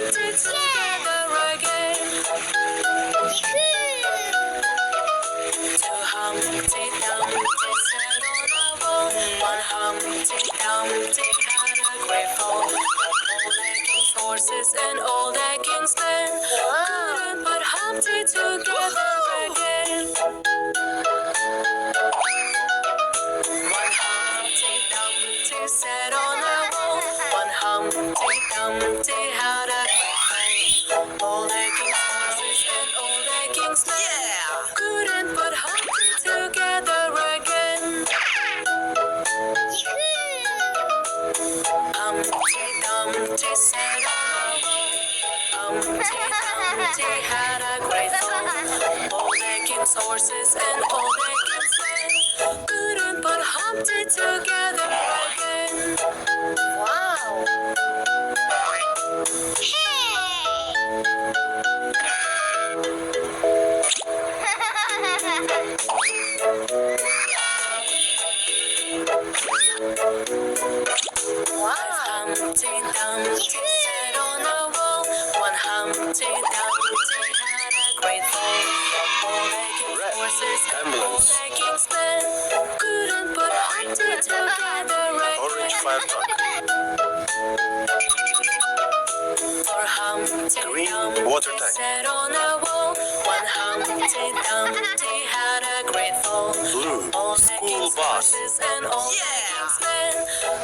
Humpty together again. Two Humpty Dumpty sat on a wall. One Humpty Dumpty had a great fall. All the king's horses and all the king's men couldn't put Humpty together again. One Humpty Dumpty sat on a wall. One Humpty Dumpty had a great fall. All the king's horses and all the king's men couldn't put Humpty together again. Humpty Dumpty sat on a wall. Humpty Dumpty had a great fall. All the king's horses and all the king's men couldn't put Humpty together again. Wow! Humpty Dumpty sat on a wall. One Humpty Dumpty had a great fall. All the king's horses and all the king's men couldn't put Humpty together Orange again. fire truck. For Humpty Green Dumpty water tank. sat on a wall. One Humpty Dumpty had a great fall. Blue All the school king's bus. horses and all the king's men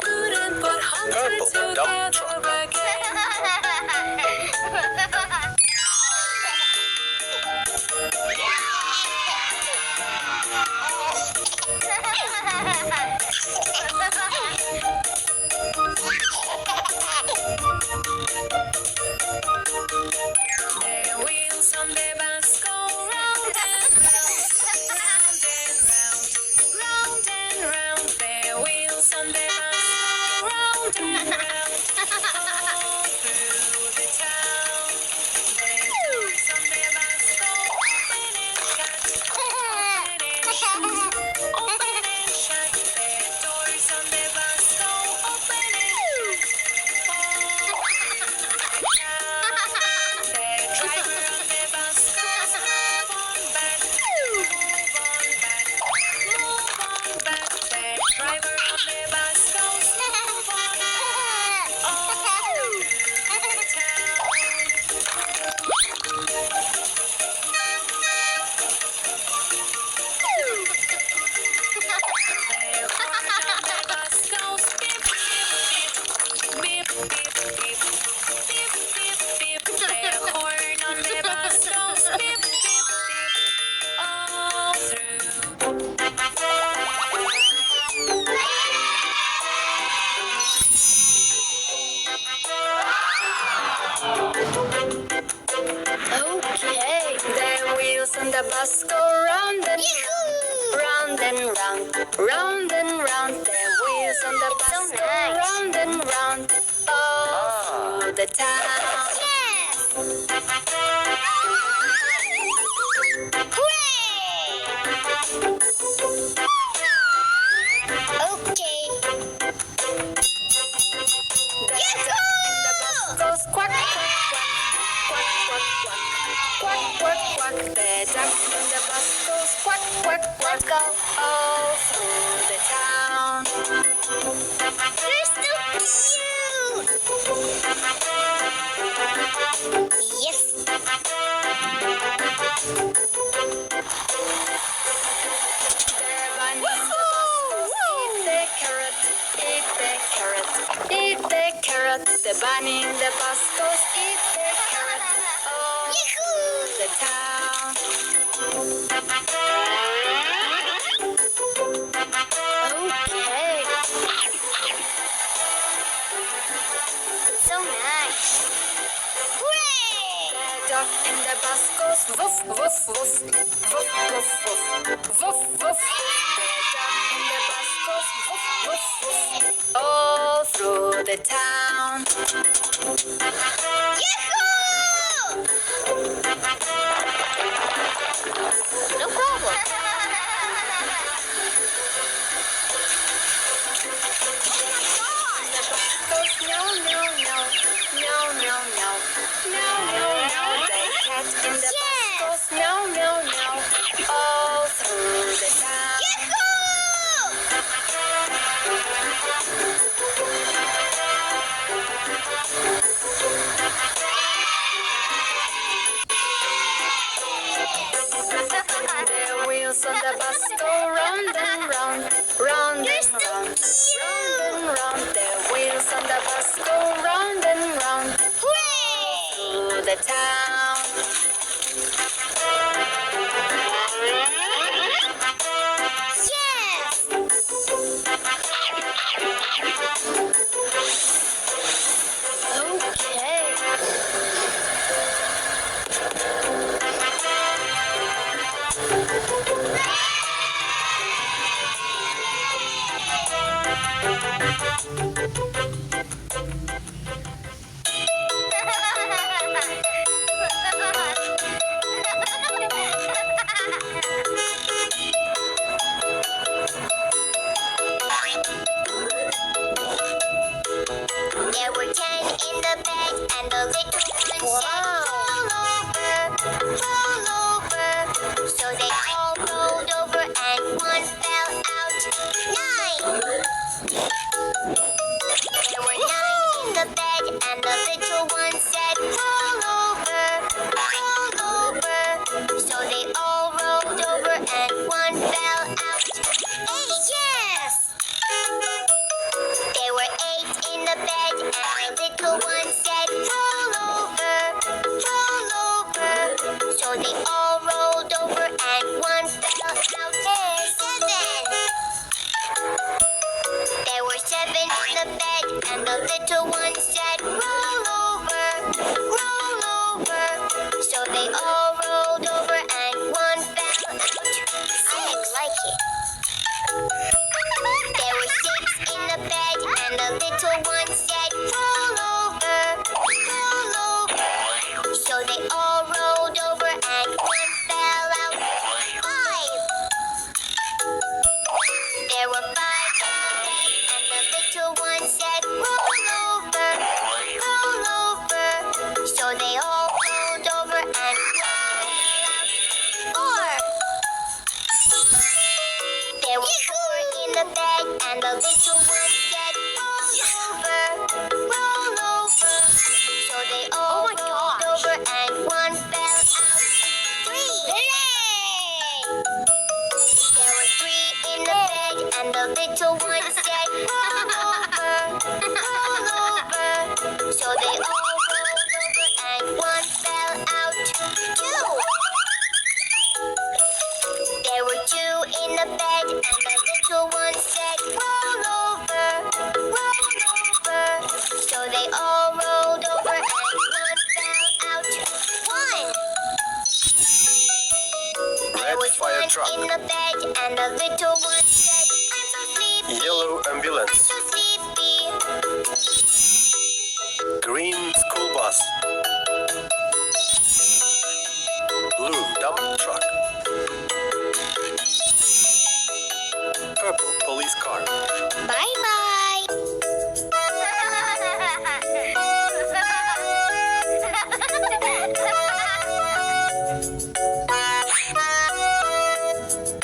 couldn't put Humpty Purple dump together again. The wheels on the bus go round and round, round and round, round and round. The wheels on the bus go round and round, all through the town. The doors on the bus go open and shut, open and shut, open and shut. The doors on the bus go open and shut, all through the town. The driver on the bus goes move on back, move on back, move on back. The driver on the bus goes move on back, all through the town. The horn on the bus goes beep, beep, beep, beep, beep, beep, beep, beep, beep. The horn on the bus goes beep, beep, beep, all through. Okay, the wheels on the bus go round and round and round, round and round. The wheels on the bus go round and round, all through the town. Okay. The bus goes quack, quack, quack, quack, quack, quack, quack, quack. The duck in the bus goes quack, quack, quack, Go. all through the town. You're so cute. Yes. The bunny in the bus goes eat the carrot, eat the carrot, eat the carrot. The bunny in the bus goes eat the carrot, all through the town. Okay. So nice. Hooray! The duck in the bus goes woof, woof, woof, woof, woof, woof, woof, woof. The duck in the bus goes woof, woof, woof, all through the town. Yahoo! No problem. Goes meow, meow, meow, meow, meow, meow. town. Yes! There were 10 in the bed, and the little one said, roll over. So they all rolled over, and one fell out. 9! There were 9 in the bed, and the little one said, roll over. So they all rolled over, and one fell out. 8! Yes! There were 8 in the bed, and the little one said, roll over. So they all rolled over, and one fell out. 7! There were 7 in the bed, and the little one said, roll over. So they all rolled over, and one fell out. 6, like it. There were 6 in the bed, and the little one said, roll over. So they all rolled over, and one fell out. 5. There were 5 in the bed, and the little one said, roll over. So they all rolled over, and one fell out. 4. There were 4 in the bed, and the little one said, roll over. So they all rolled over, and one fell out. 3. Hooray! There were 3 in the bed, and the little one said, roll over. So they all rolled over, and one fell out. 2. There were 2 in the bed, and the little one said, roll over. So they all rolled over, and one fell out. 1. There Red was fire 1 truck. in the bed, and the little one said, I'm so sleepy. Yellow I'm ambulance. so sleepy. Green school bus. Blue dump truck. Purple police car. Bye-bye.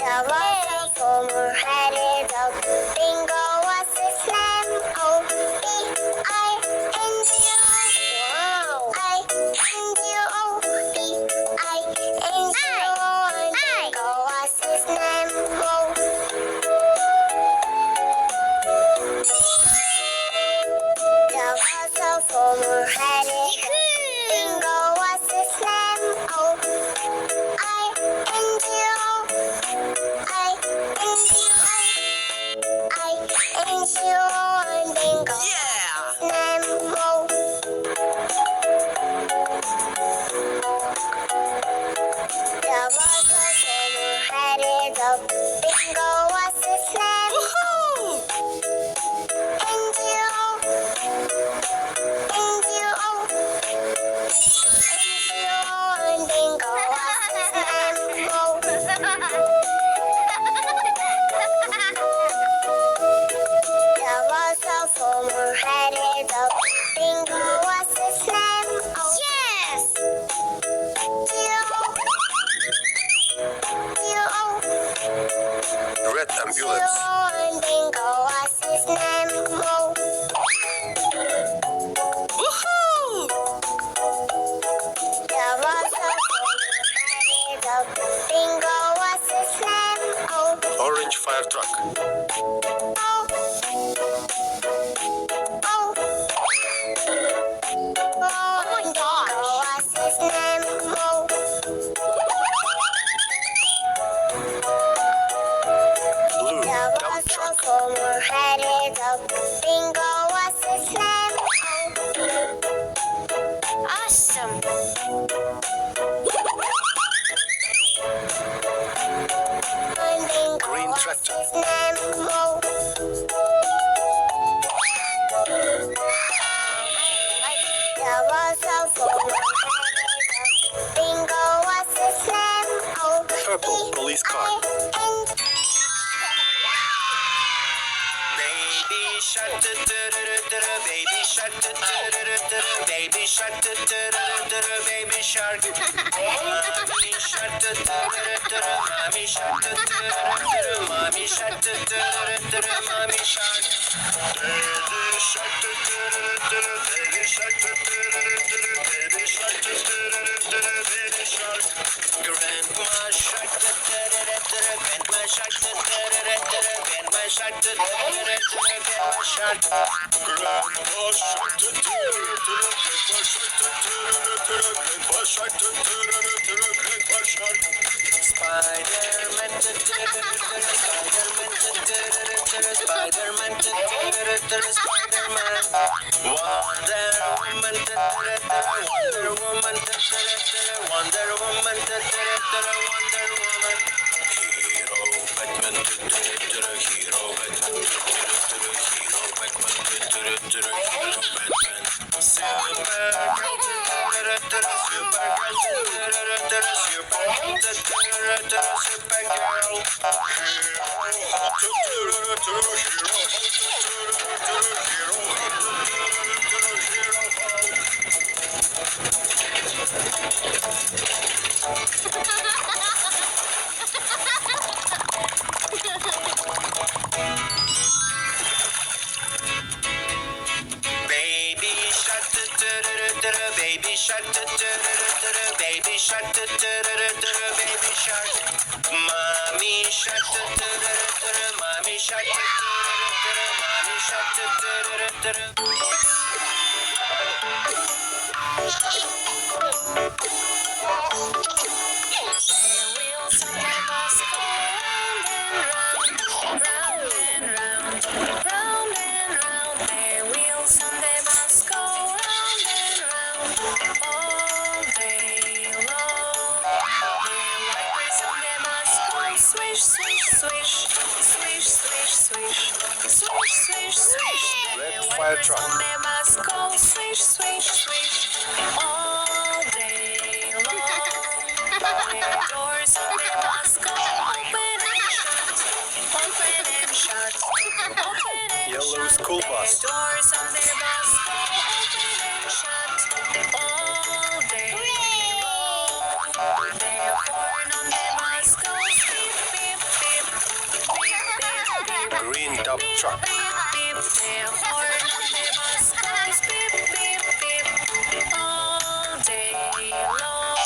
The water former headed up. Bingo was his name. O-B-I-N-G-O. I-N-G-O-B-I-N-G-O. And Bingo was his name. The water former headed up. Bingo was his name. O-I-N-G-O. I-N-G-O and Bingo. Name Mo. The water former headed up. Bingo was his name. N-G-O. N-G-O. N-G-O and Bingo was his name. Mo. The water former headed up. Bingo was his name. Yes! Red ambulance. And Bingo was his name. The water former headed up. Bingo was his name. Orange fire truck. Oh my gosh. Homer had a dog. Bingo was his name. Awesome. And Bingo Green was tractor. his name. There was a Homer had a dog. Bingo was his name. Purple police car. Baby shark, do do do do do do. Baby shark, do do do do do do. Baby shark, do do do do do do. Baby shark. Mommy shark, do do do do do. Mommy shark, do do do do do. Mommy shark, do do do do do. Mommy shark. Baby shark, do do do do do. Baby shark, do do do do do. Baby shark, do do do do do. Baby shark. Grandma shark, do do do do do. Grandma shark, do do do do do. Grandma shark, do do do do do. Grandma shark. Grandpa shark. Grandpa shark. Grandpa shark. Spider-Man, Spider-Man, Spider-Man, Spider-Man. Wonder Woman, Wonder Woman, Wonder Woman, Wonder Woman. Hero Batman, Hero Batman, Hero Batman, Hero Batman. Supergirl, Baby shark, baby shark, baby shark, baby shark. Mommy shark, mommy shark, mommy shark. Wheels on the bus go round and round, round and round, round and round. Their wheels on the bus go round and round all day long. Their wipers on the bus go swish, swish, swish, swish, swish, swish, swish, swish, swish. Red Their fire wipers truck. on the bus go swish, swish, swish all day long. Their doors on the bus go open and shut, open and shut, open and Yellow shut. school Their bus. doors on the bus go open and shut all day long. Their horn on the bus goes beep, beep, beep, beep, beep, beep. Green dump truck. Beep, beep, their horn on the bus goes beep, beep, beep all day long.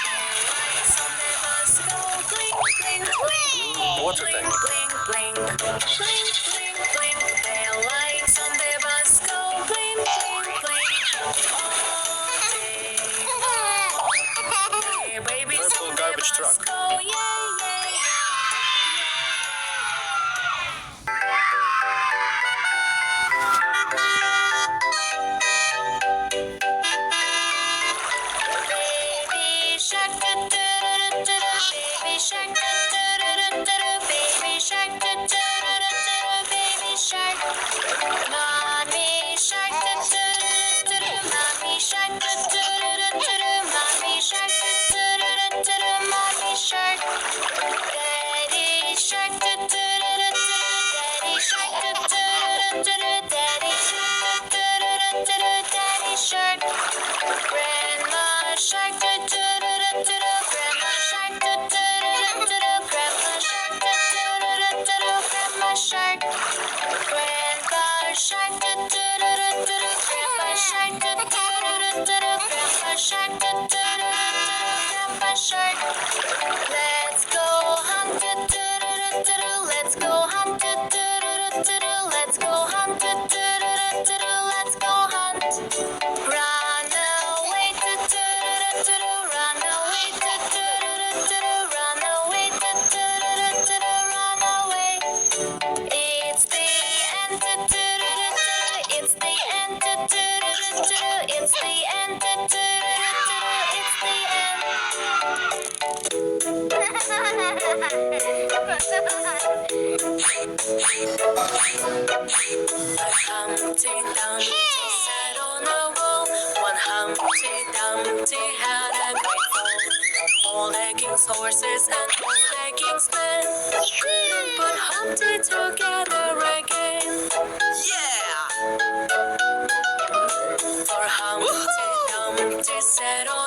Their lights on the bus go blink, blink, blink. Water Blink, tank. blink, blink, blink, blink, blink. Their lights on the bus go blink, blink, blink all day long. Their babies Purple on the garbage bus truck. go yay, yay, Baby shark, baby shark, baby shark, baby Humpty Dumpty sat on a wall. One Humpty Dumpty had a great fall. All the king's horses and all the king's men couldn't put Humpty together again. Yeah! For Humpty Dumpty sat on